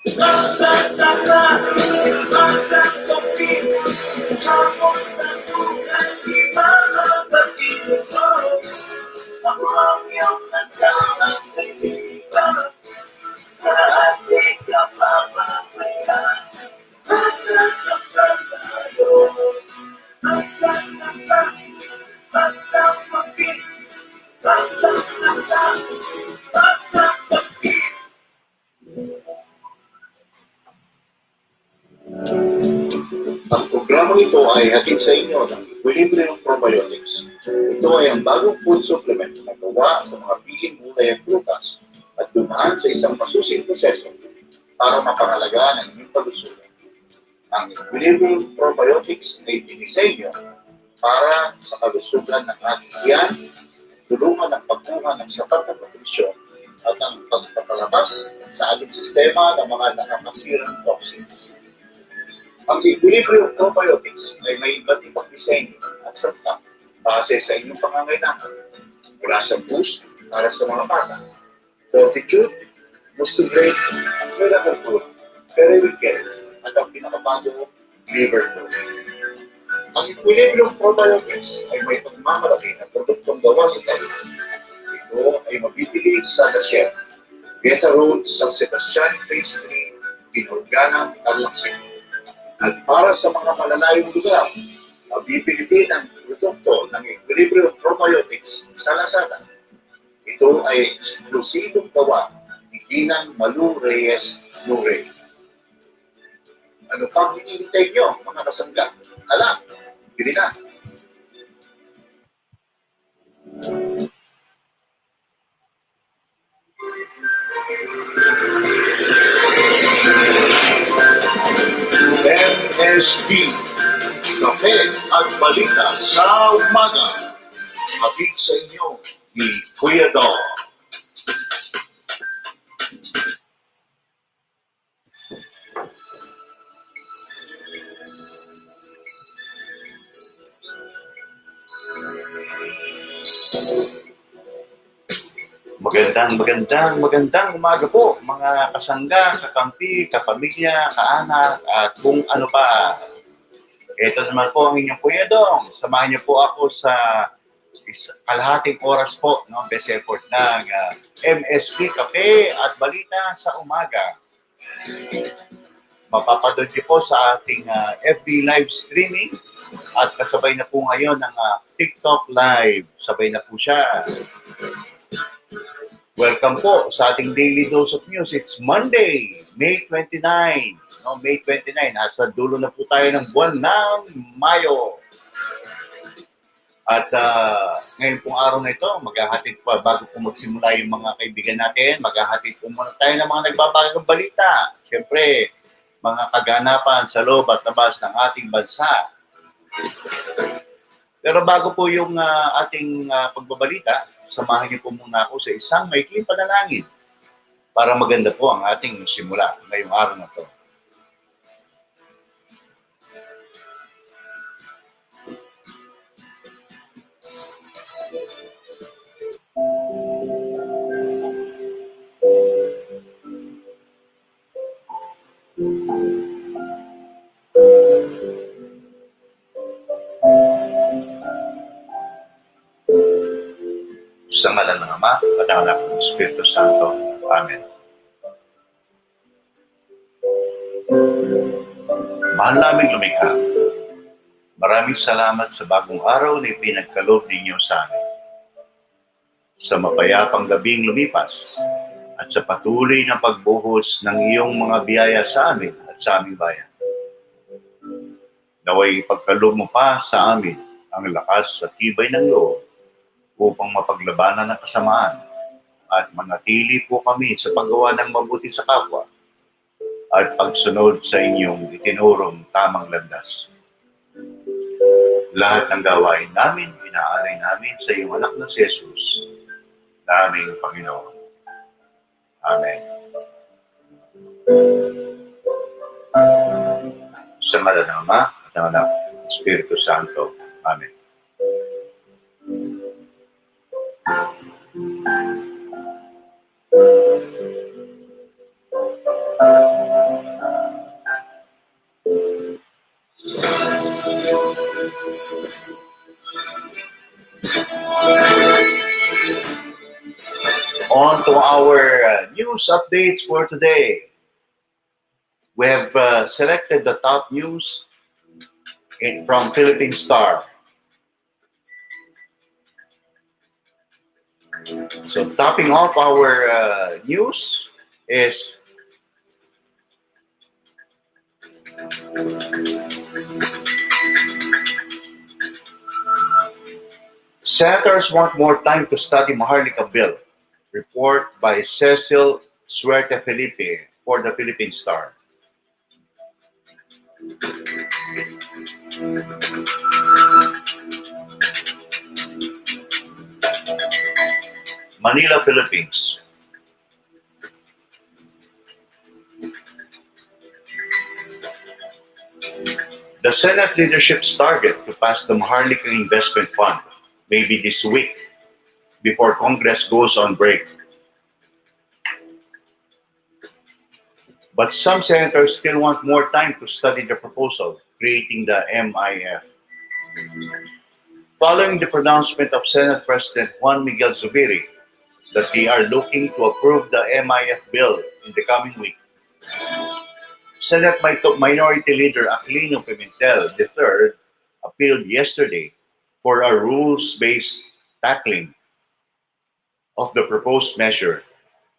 Magsasaka, magkakapit, sa hamon ng buhay, di makakapit mo. Ako ang iyong kasamang kaibigan, sa ating kapapamayan. Magsasaka tayo, magsasaka, magkakapit, magsasaka, magkakapit. Ang programang ito ay hatid sa inyo ng Equilibrium Probiotics. Ito ay ang bagong food supplement na gawa sa mga piling gulay at prutas at dumaan sa isang masusing proseso para mapangalagaan ang inyong kalusugan. Ang Equilibrium Probiotics ay dinisenyo para sa kalusugan ng ating tiyan, tulungan ang pagkuha ng sapat na nutrisyon at ang pagpapalabas sa ating sistema ng mga nakakasirang toxins. Ang Equilibrium Probiotics ay may iba't ibang disenyo at sakta base sa inyong pangangailangan. Mula sa boost para sa mga bata, fortitude, gusto grade, miracle food, very weekend, at ang pinakabago, liver food. Ang Equilibrium Probiotics ay may pagmamalaki ng produktong gawa sa tayo. Ito ay mabibili sa Dasher, Beta Road, San Sebastian, Phase 3, Pinorgana, Tarlac City. At para sa mga malalayong lugar, mabibili din ang produkto ng Equilibrium Probiotics sa Lazada. Ito ay eksklusibong gawa ni Ginang Malu Reyes Murray. Ano pang hinihintay nyo, mga kasangga? Hala, bili na! MSB, Kape at Balita sa Umaga. Hatid sa inyo ni Kuya Dong. Magandang umaga po mga kasangga, kakampi, kapamilya, kaanak, at kung ano pa. Ito naman po ang inyong Kuya Dong. Samahan niyo po ako sa kalahating oras po, no, best effort ng MSP Kape at Balita sa Umaga. Mapapanood niyo po sa ating FB live streaming at kasabay na po ngayon ng TikTok live. Sabay na po siya. Welcome po sa ating Daily Dose of News. It's Monday, May 29. No, May 29. Nasa dulo na po tayo ng buwan ng Mayo. At ngayon pong araw na ito, maghahatid pa bago po magsimula yung mga kaibigan natin. Maghahatid po muna tayo ng mga nagbabagang balita. Siyempre, mga kaganapan sa loob at labas ng ating bansa. Pero bago po yung ating pagbabalita, samahan niyo po muna ako sa isang maikling panalangin para maganda po ang ating simula ngayong araw na to. Sa ngalan ng Ama at ng Anak ng Espiritu Santo. Amen. Mahal naming lumikha, maraming salamat sa bagong araw na ipinagkaloob ninyo sa amin. Sa mapayapang gabing lumipas at sa patuloy na pagbuhos ng iyong mga biyaya sa amin at sa aming bayan. Naway ipagkaloob mo pa sa amin ang lakas at tibay ng loob upang mapaglabanan ng kasamaan at manatili po kami sa paggawa ng mabuti sa kapwa at pagsunod sa inyong itinurong tamang landas. Lahat ng gawain namin, inaalay namin sa iyong anak na si Jesus, naming Panginoon. Amen. Sa ngalan ng Ama at ng Anak ng Espiritu Santo. Amen. On to our news updates for today. We have selected the top news from Philippine Star. So, topping off our news is Senators want more time to study Maharlika bill. Report by Cecil Suerte Felipe for the Philippine Star. Manila, Philippines. The Senate leadership's target to pass the Maharlika Investment Fund may be this week before Congress goes on break. But some senators still want more time to study the proposal, creating the MIF. Following the pronouncement of Senate President Juan Miguel Zubiri that they are looking to approve the MIF bill in the coming week, Senate Minority Leader Aquilino Pimentel III appealed yesterday for a rules-based tackling of the proposed measure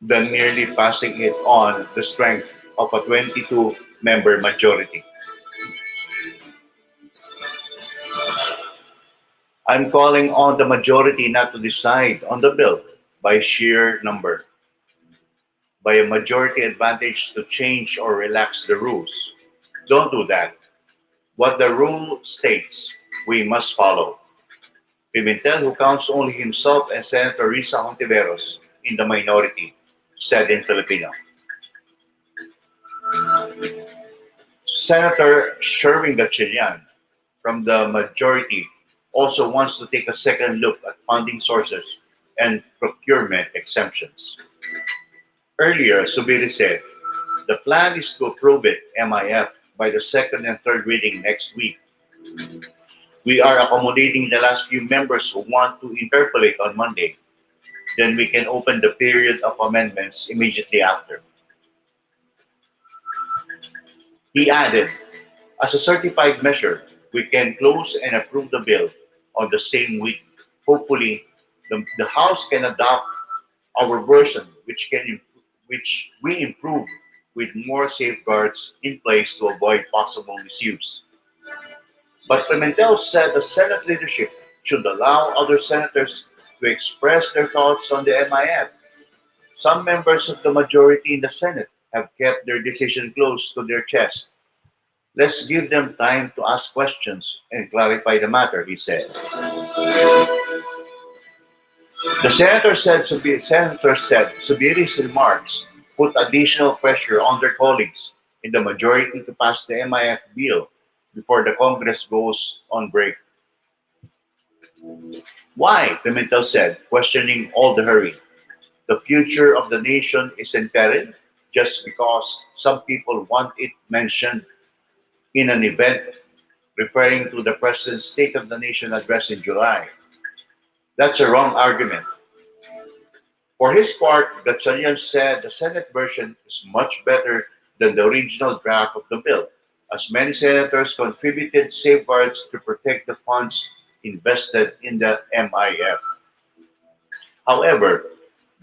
than merely passing it on the strength of a 22-member majority. I'm calling on the majority not to decide on the bill by sheer number, by a majority advantage to change or relax the rules. Don't do that. What the rule states, we must follow. Pimentel, who counts only himself and Senator Risa Hontiveros in the minority, said in Filipino. Senator Sherwin Gatchalian from the majority also wants to take a second look at funding sources and procurement exemptions. Earlier, Subiri said, the plan is to approve it, MIF, by the second and third reading next week. We are accommodating the last few members who want to interpolate on Monday. Then we can open the period of amendments immediately after. He added, as a certified measure, we can close and approve the bill on the same week. Hopefully, the House can adopt our version, which we improve with more safeguards in place to avoid possible misuse. But Pimentel said the Senate leadership should allow other senators to express their thoughts on the MIF. Some members of the majority in the Senate have kept their decision close to their chest. Let's give them time to ask questions and clarify the matter, he said. The senator said Subiri's remarks put additional pressure on their colleagues in the majority to pass the MIF bill before the Congress goes on break. Why? Pimentel said, questioning all the hurry. The future of the nation is in peril just because some people want it mentioned in an event referring to the President's State of the Nation address in July. That's a wrong argument. For his part, Gatchalian said the Senate version is much better than the original draft of the bill, as many senators contributed safeguards to protect the funds invested in the MIF. However,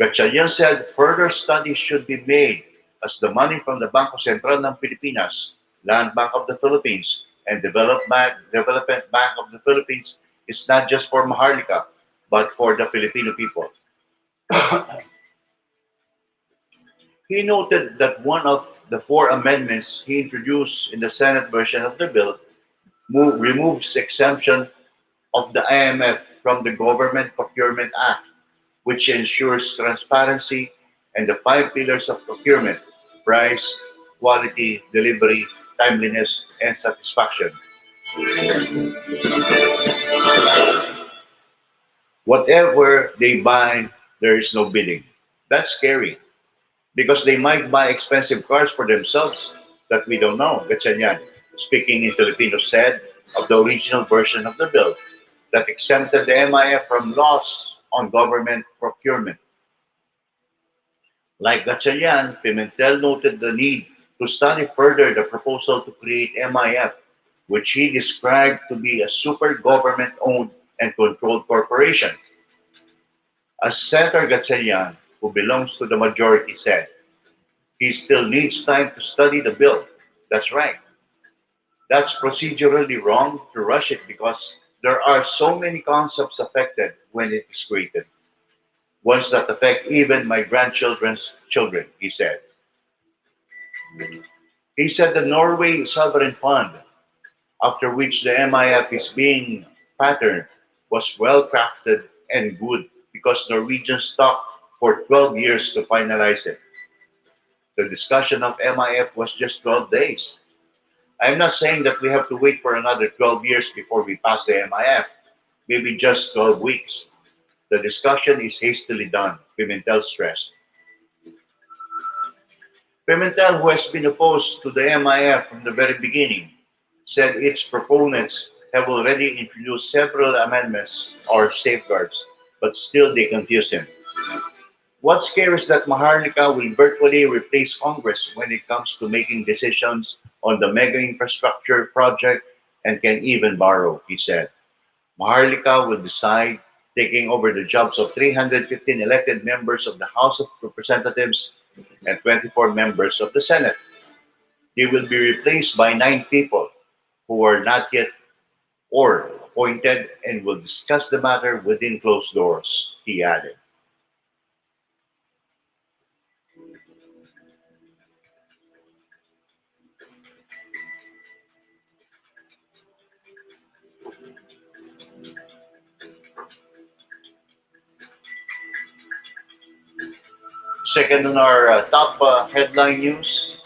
Gatchalian said further studies should be made as the money from the Bangko Sentral ng Pilipinas, Land Bank of the Philippines, and Development Bank of the Philippines is not just for Maharlika, but for the Filipino people. He noted that one of the four amendments he introduced in the Senate version of the bill removes exemption of the IMF from the Government Procurement Act, which ensures transparency and the five pillars of procurement: price, quality, delivery, timeliness, and satisfaction. Whatever they buy, there is no bidding. That's scary because they might buy expensive cars for themselves that we don't know, Gatchalian, speaking in Filipino, said of the original version of the bill that exempted the MIF from laws on government procurement. Like Gatchalian, Pimentel noted the need to study further the proposal to create MIF, which he described to be a super government owned and controlled corporation. As Senator Gatchalian, who belongs to the majority, said, he still needs time to study the bill. That's right. That's procedurally wrong to rush it because there are so many concepts affected when it is created. Ones that affect even my grandchildren's children, he said. He said the Norway Sovereign Fund, after which the MIF is being patterned, was well crafted and good because Norwegians talked for 12 years to finalize it. The discussion of MIF was just 12 days. I'm not saying that we have to wait for another 12 years before we pass the MIF, maybe just 12 weeks. The discussion is hastily done, Pimentel stressed. Pimentel, who has been opposed to the MIF from the very beginning, said its proponents have already introduced several amendments or safeguards, but still they confuse him. What's scary is that Maharlika will virtually replace Congress when it comes to making decisions on the mega infrastructure project and can even borrow, he said. Maharlika will decide, taking over the jobs of 315 elected members of the House of Representatives and 24 members of the Senate. They will be replaced by 9 people who are not yet or appointed and will discuss the matter within closed doors, he added. Second on our top headline news,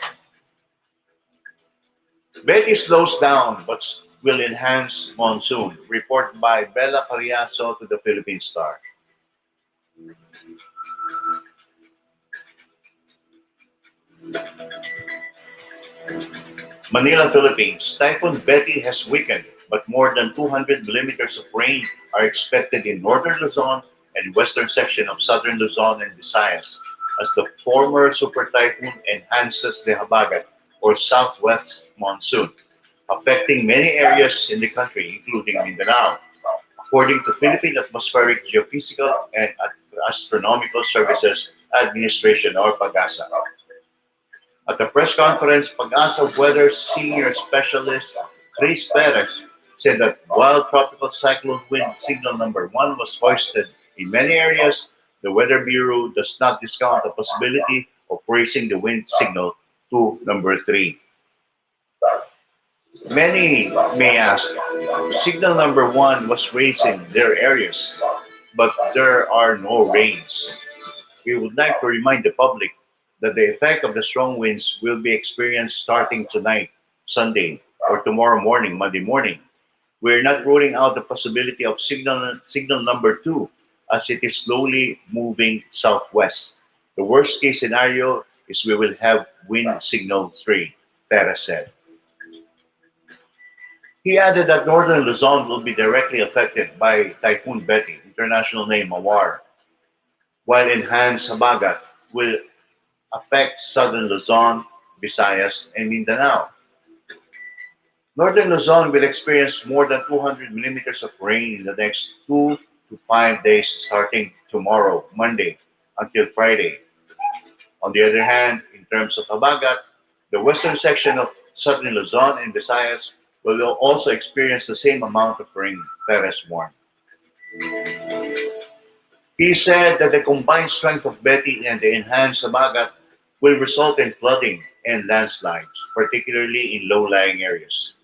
Betty slows down but will enhance monsoon. Report by Bella Carriazo to the Philippine Star. Manila, Philippines. Typhoon Betty has weakened, but more than 200 millimeters of rain are expected in northern Luzon and western section of southern Luzon and Visayas as the former super typhoon enhances the Habagat or southwest monsoon, affecting many areas in the country, including Mindanao. According to Philippine Atmospheric, Geophysical, and Astronomical Services Administration or PAGASA. At the press conference, Pag-asa Weather Senior Specialist Chris Perez said that while tropical cyclone wind signal number 1 was hoisted in many areas, the Weather Bureau does not discount the possibility of raising the wind signal to number 3. Many may ask, signal number 1 was raised in their areas, but there are no rains. We would like to remind the public that the effect of the strong winds will be experienced starting tonight, Sunday, or tomorrow morning, Monday morning. We're not ruling out the possibility of signal number 2 as it is slowly moving southwest. The worst case scenario is we will have wind signal 3, Pera said. He added that northern Luzon will be directly affected by Typhoon Betty, international name Mawar, while enhanced Habagat will affect southern Luzon, Visayas, and Mindanao. Northern Luzon will experience more than 200 millimeters of rain in the next 2 to 5 days starting tomorrow, Monday, until Friday. On the other hand, in terms of Habagat, the western section of southern Luzon and Visayas will also experience the same amount of rain, Perez warned. He said that the combined strength of Betty and the enhanced Habagat will result in flooding and landslides, particularly in low-lying areas.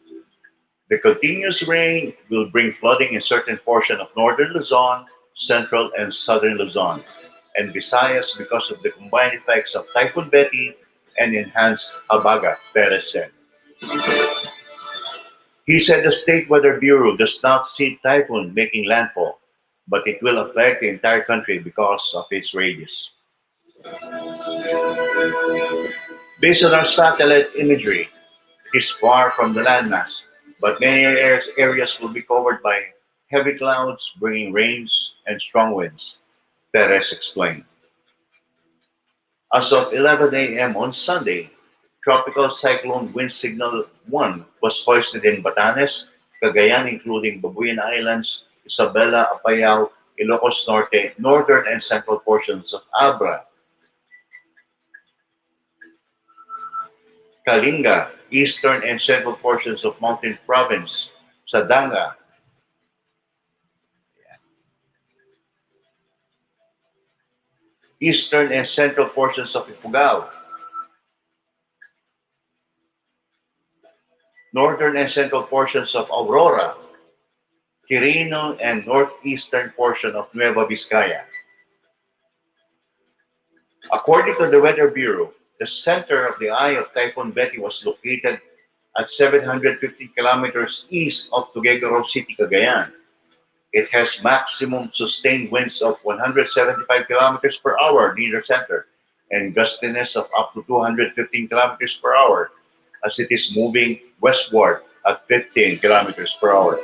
The continuous rain will bring flooding in certain portions of northern Luzon, central and southern Luzon, and Visayas because of the combined effects of Typhoon Betty and enhanced Habagat, Perez said. He said the State Weather Bureau does not see typhoon making landfall, but it will affect the entire country because of its radius. Based on our satellite imagery, it is far from the landmass, but many areas will be covered by heavy clouds bringing rains and strong winds, Perez explained. As of 11 a.m. on Sunday, Tropical Cyclone Wind Signal 1 was hoisted in Batanes, Cagayan, including Babuyan Islands, Isabela, Apayao, Ilocos Norte, northern and central portions of Abra, Kalinga, eastern and central portions of Mountain Province, Sadanga, eastern and central portions of Ifugao, northern and central portions of Aurora, Quirino, and northeastern portion of Nueva Vizcaya. According to the Weather Bureau, the center of the eye of Typhoon Betty was located at 750 kilometers east of Tuguegarao City, Cagayan. It has maximum sustained winds of 175 kilometers per hour near the center and gustiness of up to 215 kilometers per hour as it is moving westward at 15 kilometers per hour.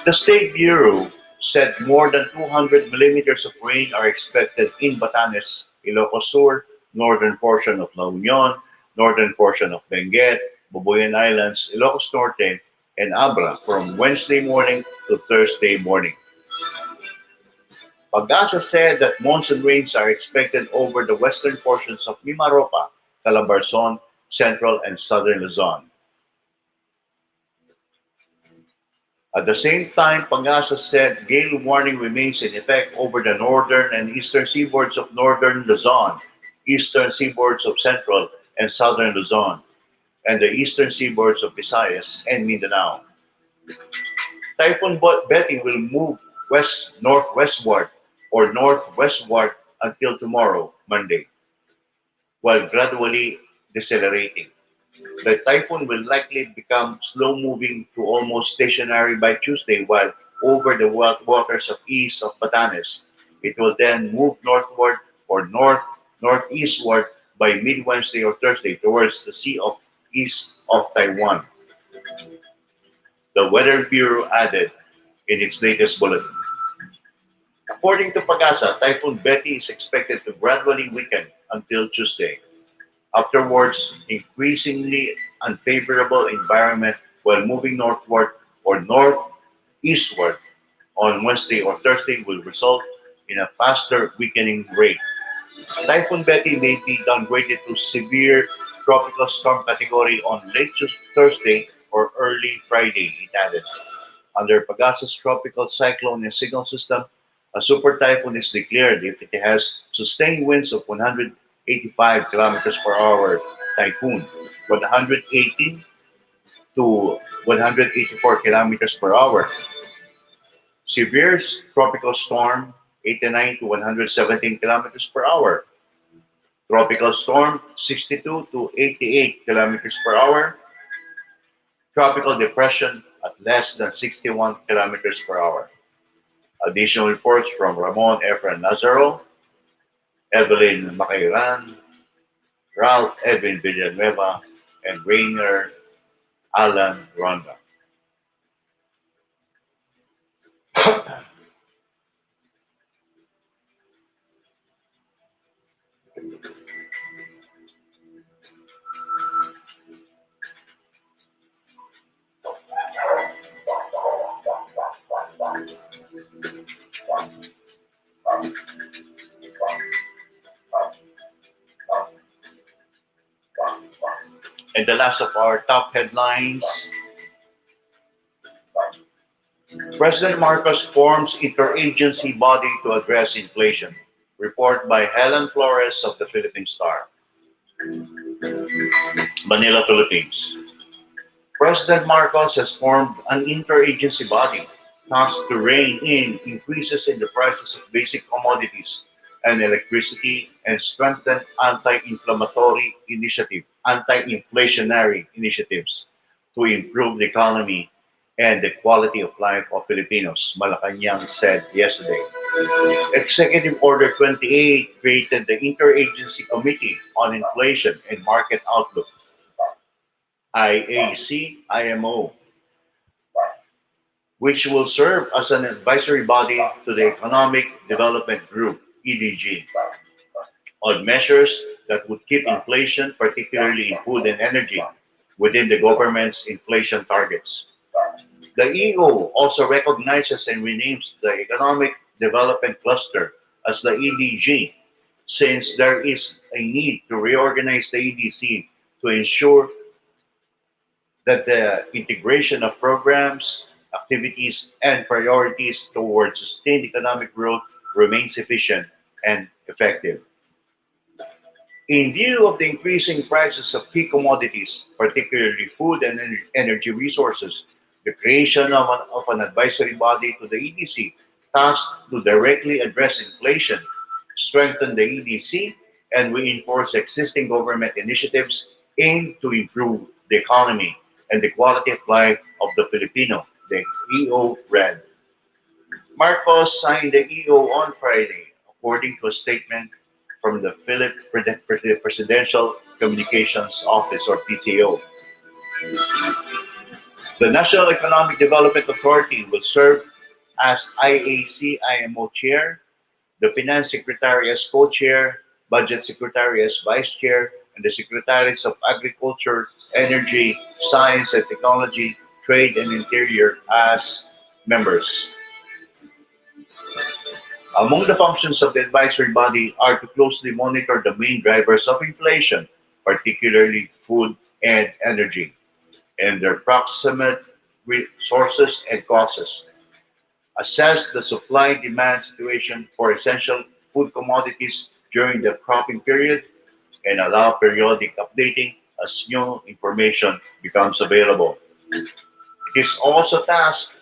The State Bureau said more than 200 millimeters of rain are expected in Batanes, Ilocos Sur, northern portion of La Union, northern portion of Benguet, Babuyan Islands, Ilocos Norte, and Abra from Wednesday morning to Thursday morning. Pagasa said that monsoon rains are expected over the western portions of Mimaropa, Calabarzon, central and southern Luzon. At the same time, Pangasa said gale warning remains in effect over the northern and eastern seaboards of northern Luzon, eastern seaboards of central and southern Luzon, and the eastern seaboards of Visayas and Mindanao. Typhoon Betty will move west-northwestward or northwestward until tomorrow, Monday, while gradually decelerating. The typhoon will likely become slow-moving to almost stationary by Tuesday, while over the waters of east of Batanes. It will then move northward or northeastward by mid-Wednesday or Thursday towards the sea of east of Taiwan, the Weather Bureau added in its latest bulletin. According to Pagasa, Typhoon Betty is expected to gradually weaken until Tuesday. Afterwards, increasingly unfavorable environment while moving northward or northeastward on Wednesday or Thursday will result in a faster weakening rate. Typhoon Betty may be downgraded to severe tropical storm category on late Thursday or early Friday, it added. Under Pagasa's tropical cyclone and signal system, a super typhoon is declared if it has sustained winds of 185 kilometers per hour typhoon, 118 to 184 kilometers per hour. Severe tropical storm, 89 to 117 kilometers per hour. Tropical storm, 62 to 88 kilometers per hour. Tropical depression at less than 61 kilometers per hour. Additional reports from Ramon Efren Nazaro, Evelyn Macairan, Ralph Edwin Villanueva, and Rainer Alan Ronda. And the last of our top headlines, President Marcos forms interagency body to address inflation. Report by Helen Flores of the Philippine Star, Manila, Philippines. President Marcos has formed an interagency body tasked to rein in increases in the prices of basic commodities and electricity and strengthen anti-inflationary initiatives to improve the economy and the quality of life of Filipinos, Malacanang said yesterday. Executive Order 28 created the Interagency Committee on Inflation and Market Outlook, IAC-IMO, which will serve as an advisory body to the Economic Development Group, EDG. on measures that would keep inflation, particularly in food and energy, within the government's inflation targets. The EO also recognizes and renames the Economic Development Cluster as the EDG, since there is a need to reorganize the EDC to ensure that the integration of programs, activities, and priorities towards sustained economic growth remains efficient and effective. In view of the increasing prices of key commodities, particularly food and energy resources, the creation of an advisory body to the EDC tasked to directly address inflation, strengthen the EDC, and reinforce existing government initiatives aimed to improve the economy and the quality of life of the Filipino, the EO read. Marcos signed the EO on Friday, according to a statement from the Presidential Communications Office, or PCO. The National Economic Development Authority will serve as IAC-IMO chair, the Finance Secretary as co-chair, Budget Secretary as vice chair, and the Secretaries of Agriculture, Energy, Science and Technology, Trade and Interior as members. Among the functions of the advisory body are to closely monitor the main drivers of inflation, particularly food and energy, and their proximate sources and causes, assess the supply-demand situation for essential food commodities during the cropping period, and allow periodic updating as new information becomes available. It is also tasked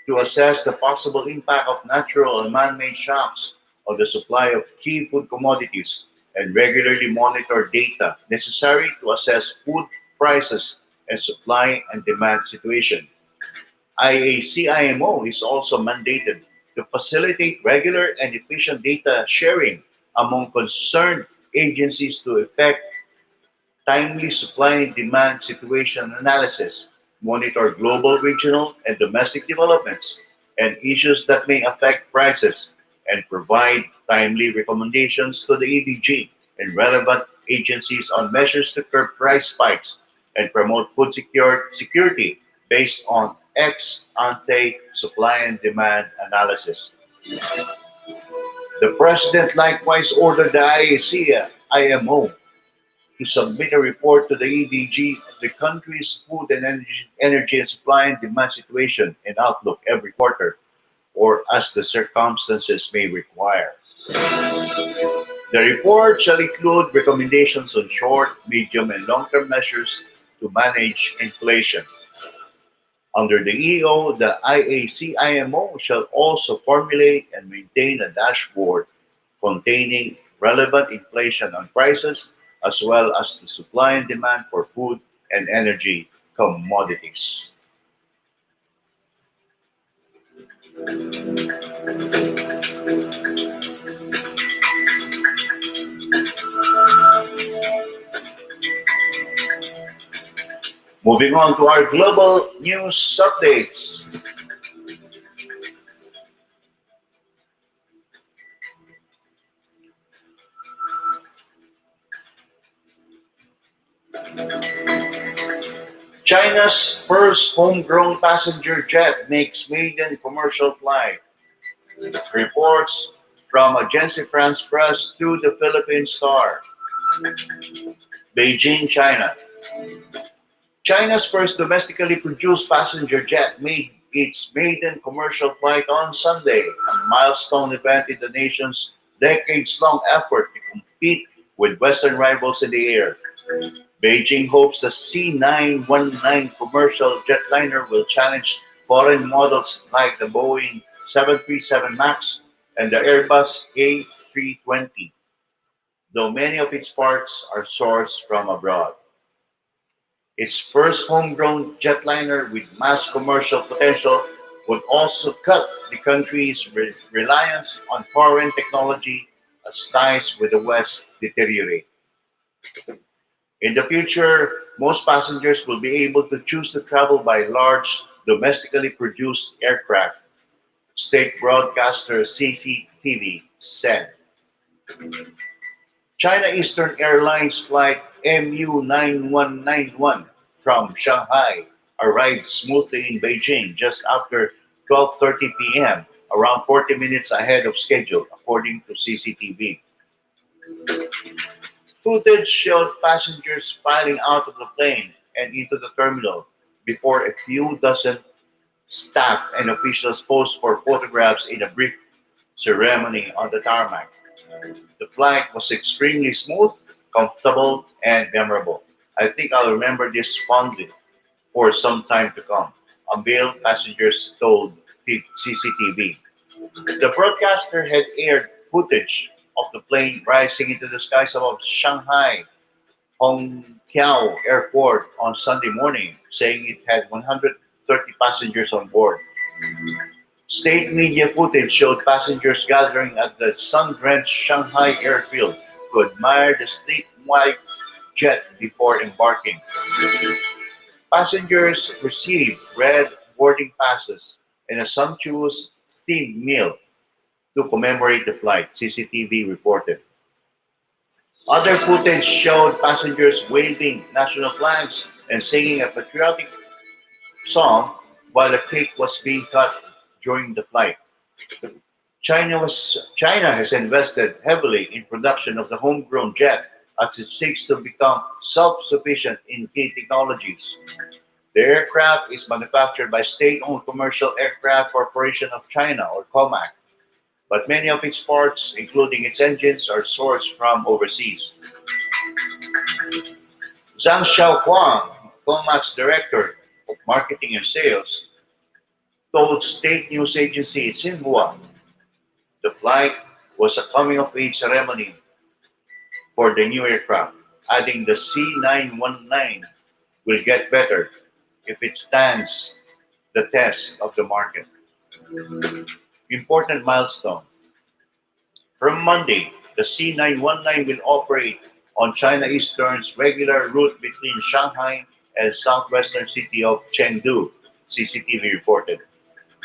to assess the possible impact of natural and man-made shocks on the supply of key food commodities and regularly monitor data necessary to assess food prices and supply and demand situation. IACIMO is also mandated to facilitate regular and efficient data sharing among concerned agencies to effect timely supply and demand situation analysis, monitor global, regional, and domestic developments and issues that may affect prices, and provide timely recommendations to the EDG and relevant agencies on measures to curb price spikes and promote food security based on ex ante supply and demand analysis. The President likewise ordered the IAC IMO to submit a report to the EDG of the country's food and energy and supply and demand situation and outlook every quarter, or as the circumstances may require. The report shall include recommendations on short, medium, and long-term measures to manage inflation. Under the EO, the IAC-IMO shall also formulate and maintain a dashboard containing relevant inflation on prices, as well as the supply and demand for food and energy commodities. Moving on to our global news updates. China's first homegrown passenger jet makes maiden commercial flight. Reports from Agence France Press to the Philippine Star. Beijing, China. China's first domestically produced passenger jet made its maiden commercial flight on Sunday, a milestone event in the nation's decades-long effort to compete with Western rivals in the air. Beijing hopes the C919 commercial jetliner will challenge foreign models like the Boeing 737 MAX and the Airbus A320, though many of its parts are sourced from abroad. Its first homegrown jetliner with mass commercial potential would also cut the country's reliance on foreign technology as ties with the West deteriorate. In the future, most passengers will be able to choose to travel by large, domestically produced aircraft, state broadcaster CCTV said. China Eastern Airlines flight MU9191 from Shanghai arrived smoothly in Beijing just after 12:30 p.m., around 40 minutes ahead of schedule, according to CCTV. Footage showed passengers filing out of the plane and into the terminal before a few dozen staff and officials posed for photographs in a brief ceremony on the tarmac. The flight was extremely smooth, comfortable, and memorable. I think I'll remember this fondly for some time to come, unveiled passengers told CCTV. The broadcaster had aired footage of the plane rising into the skies above Shanghai Hongqiao Airport on Sunday morning, saying it had 130 passengers on board. State media footage showed passengers gathering at the sun-drenched Shanghai airfield to admire the statewide jet before embarking. Passengers received red boarding passes and a sumptuous themed meal to commemorate the flight, CCTV reported. Other footage showed passengers waving national flags and singing a patriotic song while a cake was being cut during the flight. China has invested heavily in production of the homegrown jet as it seeks to become self-sufficient in key technologies. The aircraft is manufactured by State-owned Commercial Aircraft Corporation of China, or COMAC, but many of its parts, including its engines, are sourced from overseas. Zhang Xiaoquang, COMAC's director of marketing and sales, told state news agency Xinhua the flight was a coming-of-age ceremony for the new aircraft, adding the C919 will get better if it stands the test of the market. Important milestone. From Monday, the C919 will operate on China Eastern's regular route between Shanghai and southwestern city of Chengdu, CCTV reported.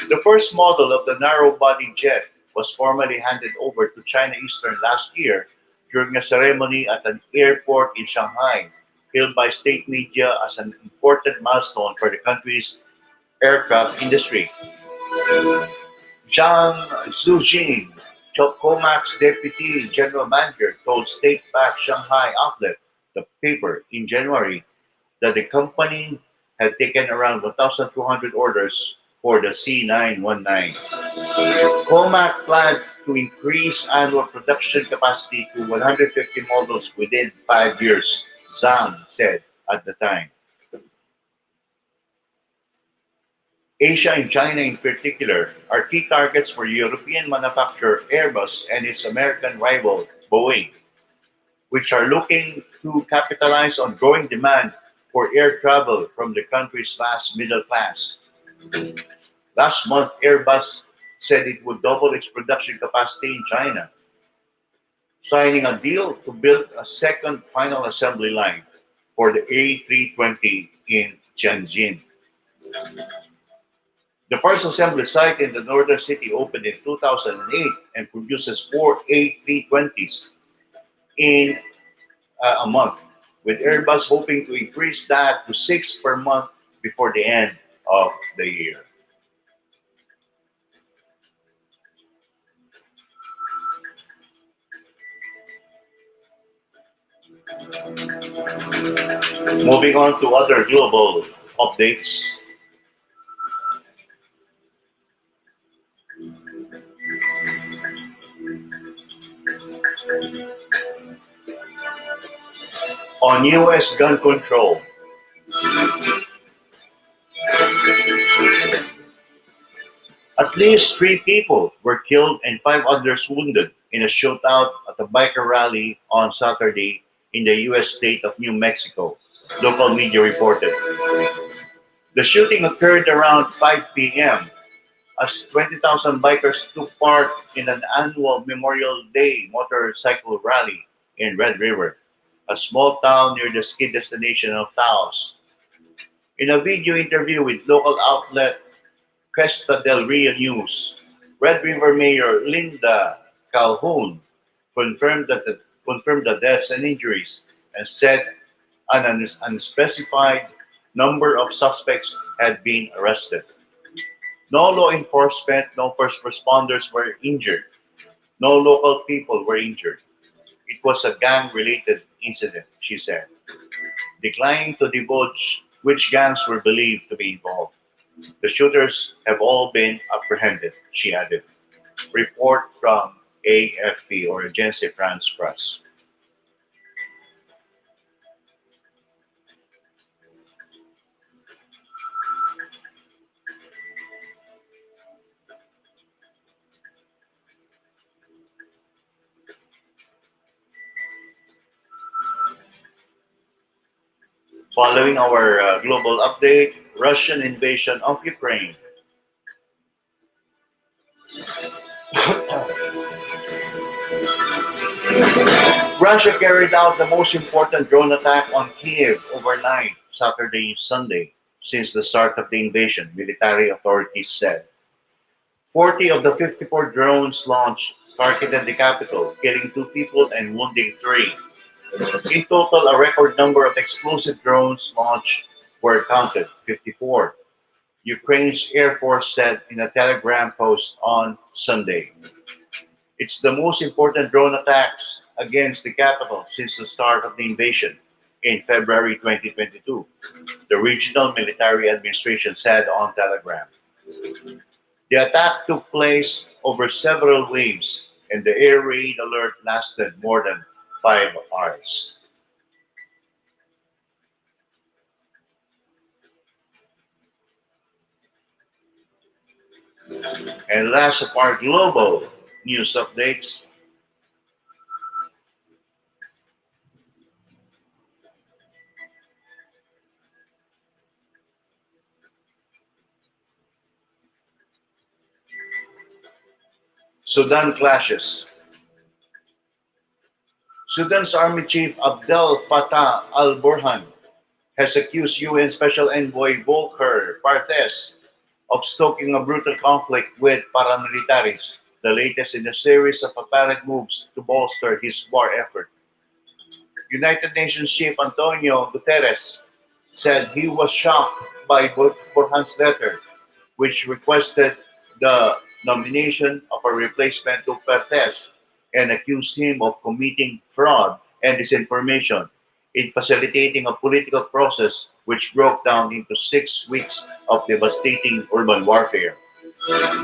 The first model of the narrow-body jet was formally handed over to China Eastern last year during a ceremony at an airport in Shanghai, hailed by state media as an important milestone for the country's aircraft industry. Zhang Zhujing, Comac's deputy general manager, told state-backed Shanghai outlet, the paper, in January that the company had taken around 1,200 orders for the C919. Comac planned to increase annual production capacity to 150 models within 5 years, Zhang said at the time. Asia and China in particular are key targets for European manufacturer Airbus and its American rival Boeing, which are looking to capitalize on growing demand for air travel from the country's vast middle class. Last month, Airbus said it would double its production capacity in China, signing a deal to build a second final assembly line for the A320 in Tianjin. The first assembly site in the northern city opened in 2008 and produces four A320s in a month, with Airbus hoping to increase that to six per month before the end of the year. Moving on to other global updates. On U.S. gun control, at least three people were killed and five others wounded in a shootout at a biker rally on Saturday in the U.S. state of New Mexico, local media reported. The shooting occurred around 5 p.m. as 20,000 bikers took part in an annual Memorial Day motorcycle rally in Red River, a small town near the ski destination of Taos. In a video interview with local outlet Cresta del Rio News, Red River Mayor Linda Calhoun confirmed that confirmed the deaths and injuries, and said an unspecified number of suspects had been arrested. No law enforcement, no first responders were injured. No local people were injured. It was a gang related incident, she said, declining to divulge which gangs were believed to be involved. The shooters have all been apprehended, she added. Report from AFP or Agence France Presse. Following our global update, Russian invasion of Ukraine. Russia carried out the most important drone attack on Kiev overnight, Saturday, Sunday, since the start of the invasion, military authorities said. 40 of the 54 drones launched targeted the capital, killing two people and wounding three. In total, a record number of explosive drones launched were counted, 54. Ukraine's Air Force said in a telegram post on Sunday. It's the most important drone attacks against the capital since the start of the invasion in February 2022, the regional military administration said on Telegram. The attack took place over several waves, and the air raid alert lasted more than 5 hours. And last of our global news updates, Sudan clashes. Sudan's Army Chief Abdel Fattah al-Burhan has accused UN Special Envoy Volker Perthes of stoking a brutal conflict with paramilitaries, the latest in a series of apparent moves to bolster his war effort. United Nations Chief Antonio Guterres said he was shocked by Burhan's letter, which requested the nomination of a replacement to Perthes and accused him of committing fraud and disinformation in facilitating a political process which broke down into 6 weeks of devastating urban warfare.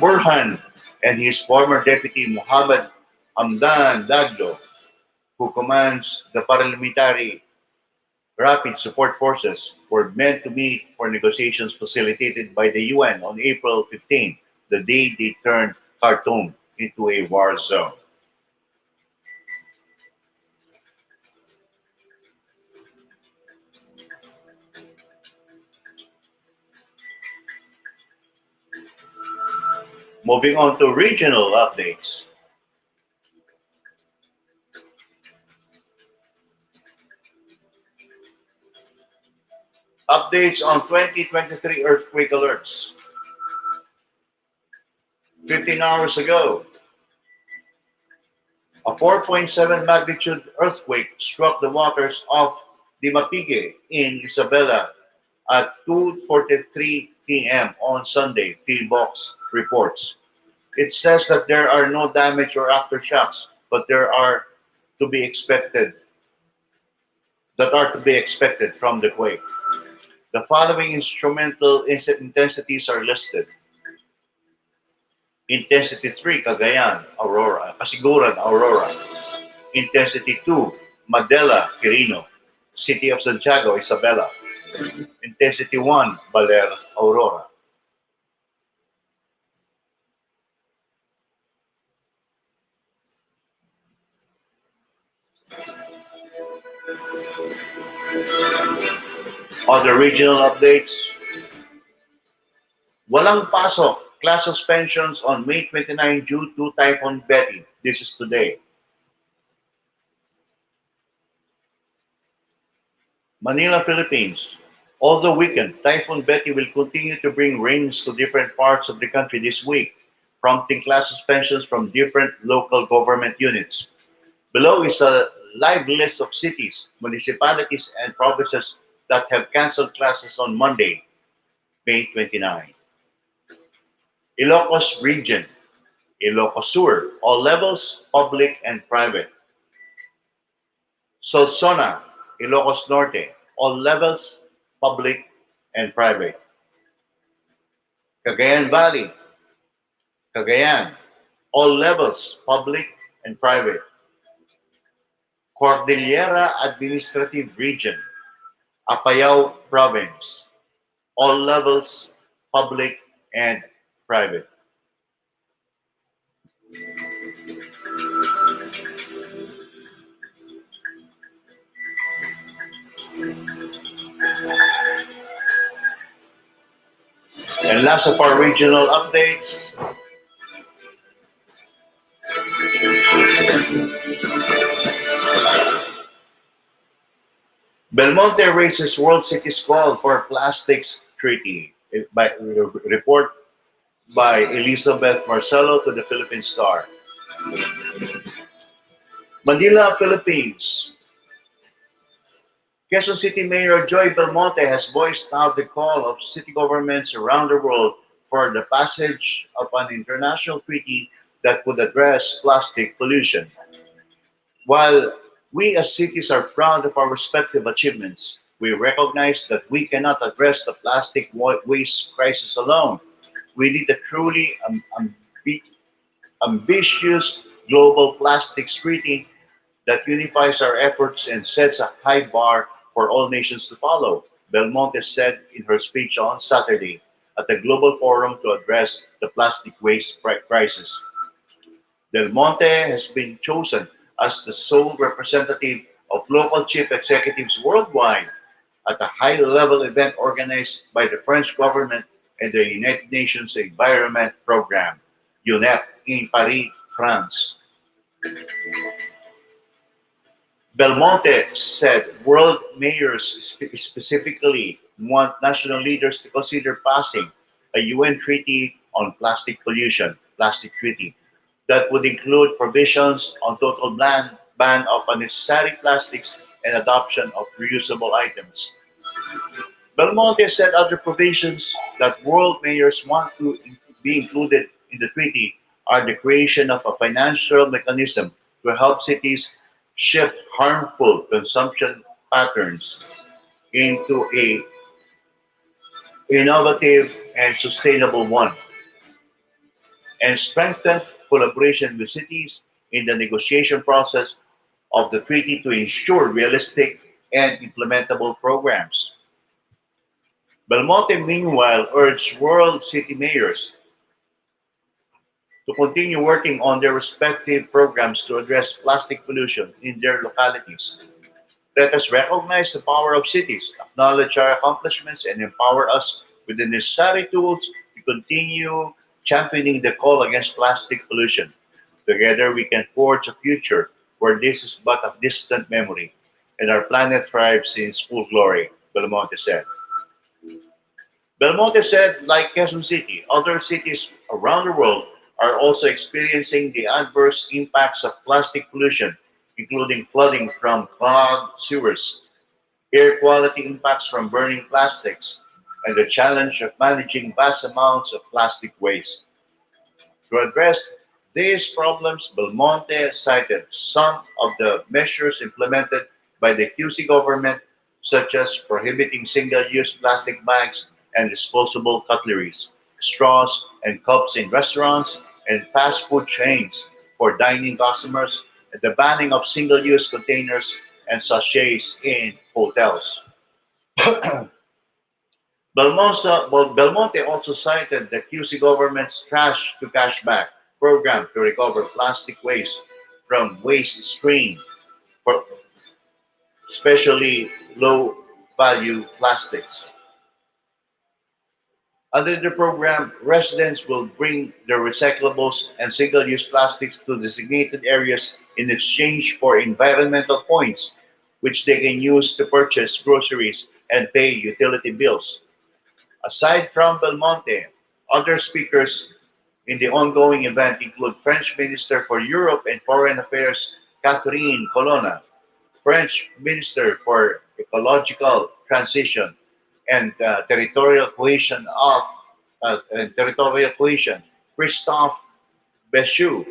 Burhan and his former deputy Muhammad Hamdan Daglo, who commands the paramilitary Rapid Support Forces, were meant to meet for negotiations facilitated by the UN on April 15, the day they turned Khartoum into a war zone. Moving on to regional updates. Updates on 2023 earthquake alerts. 15 hours ago, a 4.7 magnitude earthquake struck the waters of Dimapige in Isabela at 2:43 p.m. on Sunday, Philbox reports. It says that there are no damage or aftershocks, but there are to be expected that are to be expected from the quake. The following instrumental intensities are listed. Intensity 3, Cagayan, Aurora, Kasiguran, Aurora. Intensity 2, Madela, Quirino. City of Santiago, Isabela. Intensity 1, Baler, Aurora. Other regional updates. Walang pasok. Class suspensions on May 29 due to Typhoon Betty. This is today. Manila, Philippines. Although weakened, Typhoon Betty will continue to bring rains to different parts of the country this week, prompting class suspensions from different local government units. Below is a live list of cities, municipalities, and provinces that have canceled classes on Monday, May 29. Ilocos Region, Ilocos Sur, all levels, public and private. Solsona, Ilocos Norte, all levels, public and private. Cagayan Valley, Cagayan, all levels, public and private. Cordillera Administrative Region, Apayao Province, all levels, public and private. And last of our regional updates, Belmonte raises World Cities call for plastics treaty. By report by Elizabeth Marcelo to the Philippine Star. Manila, Philippines. Quezon City Mayor Joy Belmonte has voiced out the call of city governments around the world for the passage of an international treaty that would address plastic pollution. While we as cities are proud of our respective achievements, we recognize that we cannot address the plastic waste crisis alone. We need a truly ambitious global plastics treaty that unifies our efforts and sets a high bar for all nations to follow, Belmonte said in her speech on Saturday at the Global Forum to address the plastic waste crisis. Del Monte has been chosen as the sole representative of local chief executives worldwide at a high-level event organized by the French government and the United Nations Environment Program, UNEP, in Paris, France. Belmonte said world mayors specifically want national leaders to consider passing a UN treaty on plastic pollution, plastic treaty, that would include provisions on total ban of unnecessary plastics and adoption of reusable items. Belmonte said other provisions that world mayors want to be included in the treaty are the creation of a financial mechanism to help cities shift harmful consumption patterns into a innovative and sustainable one, and strengthen collaboration with cities in the negotiation process of the treaty to ensure realistic and implementable programs. Belmonte, meanwhile, urged world city mayors to continue working on their respective programs to address plastic pollution in their localities. Let us recognize the power of cities, acknowledge our accomplishments, and empower us with the necessary tools to continue championing the call against plastic pollution. Together, we can forge a future where this is but a distant memory and our planet thrives in its full glory, Belmonte said. Belmonte said, like Quezon City, other cities around the world are also experiencing the adverse impacts of plastic pollution, including flooding from clogged sewers, air quality impacts from burning plastics, and the challenge of managing vast amounts of plastic waste. To address these problems, Belmonte cited some of the measures implemented by the QC government, such as prohibiting single-use plastic bags and disposable cutleries, straws, and cups in restaurants and fast food chains for dining customers, and the banning of single-use containers and sachets in hotels. Belmonte also cited the QC government's Trash to Cashback program to recover plastic waste from waste stream, for especially low value plastics. Under the program, residents will bring their recyclables and single use plastics to designated areas in exchange for environmental points, which they can use to purchase groceries and pay utility bills. Aside from Belmonte, other speakers in the ongoing event include French Minister for Europe and Foreign Affairs Catherine Colonna, French Minister for Ecological Transition and Territorial Cohesion, Christophe Béchu,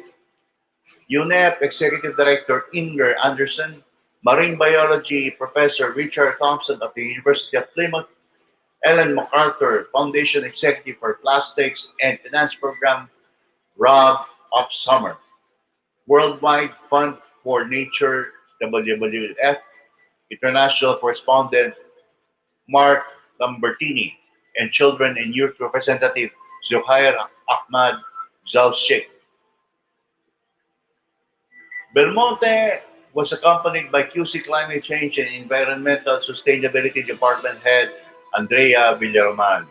UNEP Executive Director Inger Anderson, Marine Biology Professor Richard Thompson of the University of Plymouth, Ellen MacArthur Foundation Executive for Plastics and Finance Program Rob Upsummer, Worldwide Fund for Nature WWF International Correspondent Mark Lambertini, and Children and Youth Representative Zuhair Ahmad Zalshik. Belmonte was accompanied by QC Climate Change and Environmental Sustainability Department Head Andrea Villaroman.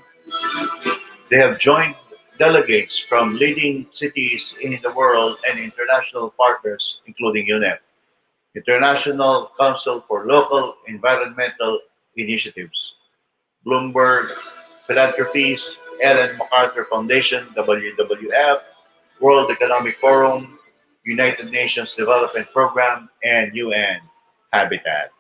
They have joined delegates from leading cities in the world and international partners, including UNEP, International Council for Local Environmental Initiatives, Bloomberg Philanthropies, Ellen MacArthur Foundation, WWF, World Economic Forum, United Nations Development Program, and UN Habitat.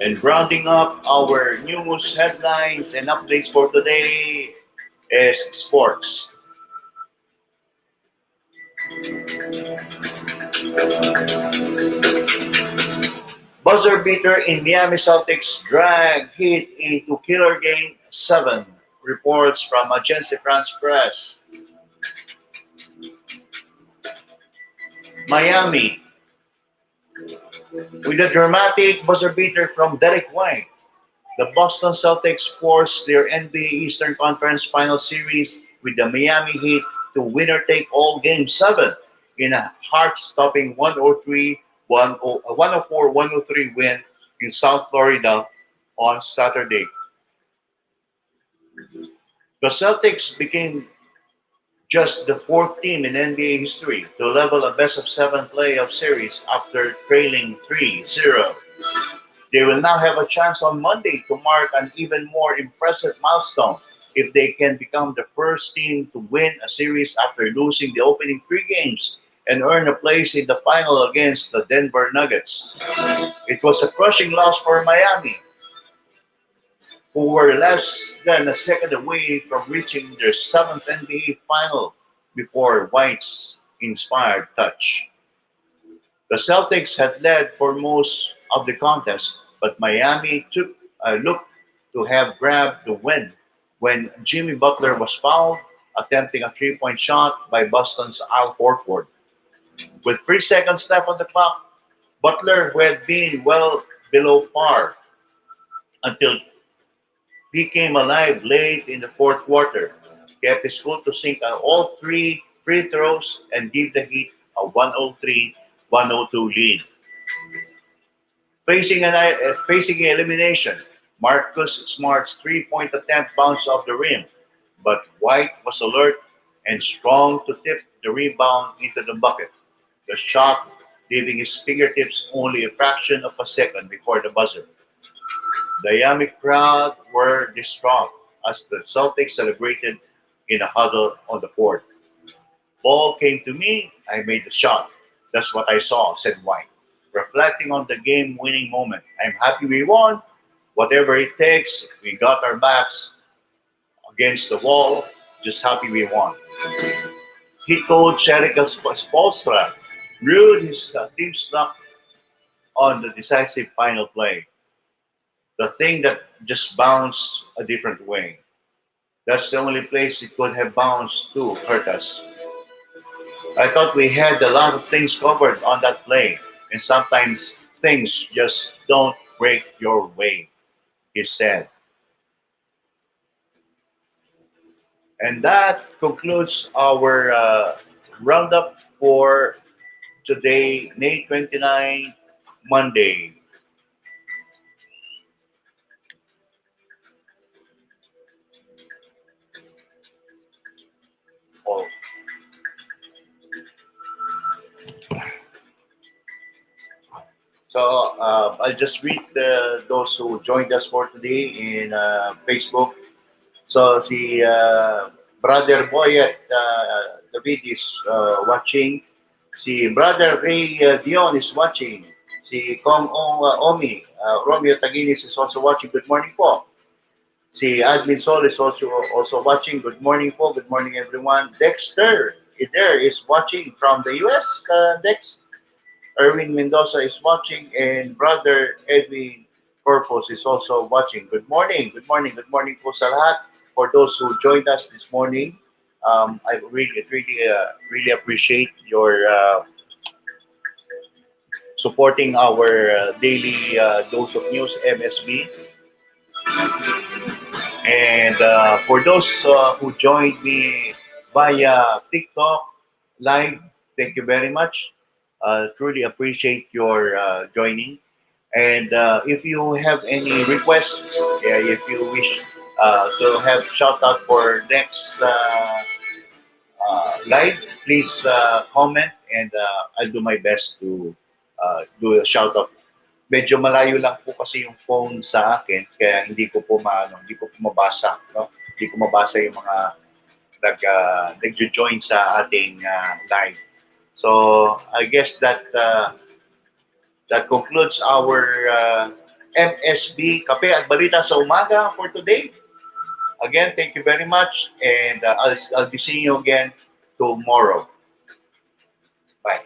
And rounding up our news headlines and updates for today is sports. Buzzer beater in Miami Celtics drag hit a two-killer game 7. Reports from Agence France Press. Miami with a dramatic buzzer beater from Derek White. The Boston Celtics forced their NBA Eastern Conference Final Series with the Miami Heat to winner-take-all Game 7 in a heart-stopping 104-103 win in South Florida on Saturday. The Celtics became just the fourth team in NBA history to level a best-of-7 playoff series after trailing 3-0. They will now have a chance on Monday to mark an even more impressive milestone if they can become the first team to win a series after losing the opening 3 games and earn a place in the final against the Denver Nuggets. It was a crushing loss for Miami, who were less than a second away from reaching their 7th NBA final before White's inspired touch. The Celtics had led for most of the contest, but Miami looked to have grabbed the win when Jimmy Butler was fouled attempting a three-point shot by Boston's Al Horford. With 3 seconds left on the clock, Butler, who had been well below par until he came alive late in the fourth quarter, kept his cool to sink on all 3 free throws and give the Heat a 103-102 lead. Facing elimination, Marcus Smart's three-point attempt bounced off the rim, but White was alert and strong to tip the rebound into the bucket. The shot leaving his fingertips only a fraction of a second before the buzzer. The Miami crowd were distraught as the Celtics celebrated in a huddle on the court. Ball came to me, I made the shot. That's what I saw, said White. Reflecting on the game-winning moment, I'm happy we won. Whatever it takes, we got our backs against the wall. Just happy we won. He coach Eric Spolstra ruled his team's luck on the decisive final play. The thing that just bounced a different way. That's the only place it could have bounced to hurt us. I thought we had a lot of things covered on that play, and sometimes things just don't break your way, he said. And that concludes our roundup for today, May 29, Monday. Oh, So I'll just read those who joined us for today in Facebook. So si Brother Boyet David is watching. Si Brother Ray Dion is watching. Si Kong Omi, Romeo Taginis is also watching. Good morning po. Si Admin Sol is also watching. Good morning po. Good morning everyone. Dexter there is watching from the US. Dex. Erwin Mendoza is watching, and Brother Edwin Corpus is also watching. Good morning, good morning, good morning po sa lahat. For those who joined us this morning, I really appreciate your supporting our daily dose of news MSB. And for those who joined me via TikTok live, thank you very much. Truly appreciate your joining. And if you have any requests, yeah, if you wish to have shout out for next live, please comment and I'll do my best to do a shout out. Medyo malayo lang po kasi yung phone sa akin kaya hindi ko po mabasa, no? Hindi ko mabasa yung mga nagjo-join sa ating live. So I guess that concludes our MSB Kape at Balita sa Umaga for today. Again, thank you very much, and I'll be seeing you again tomorrow. Bye.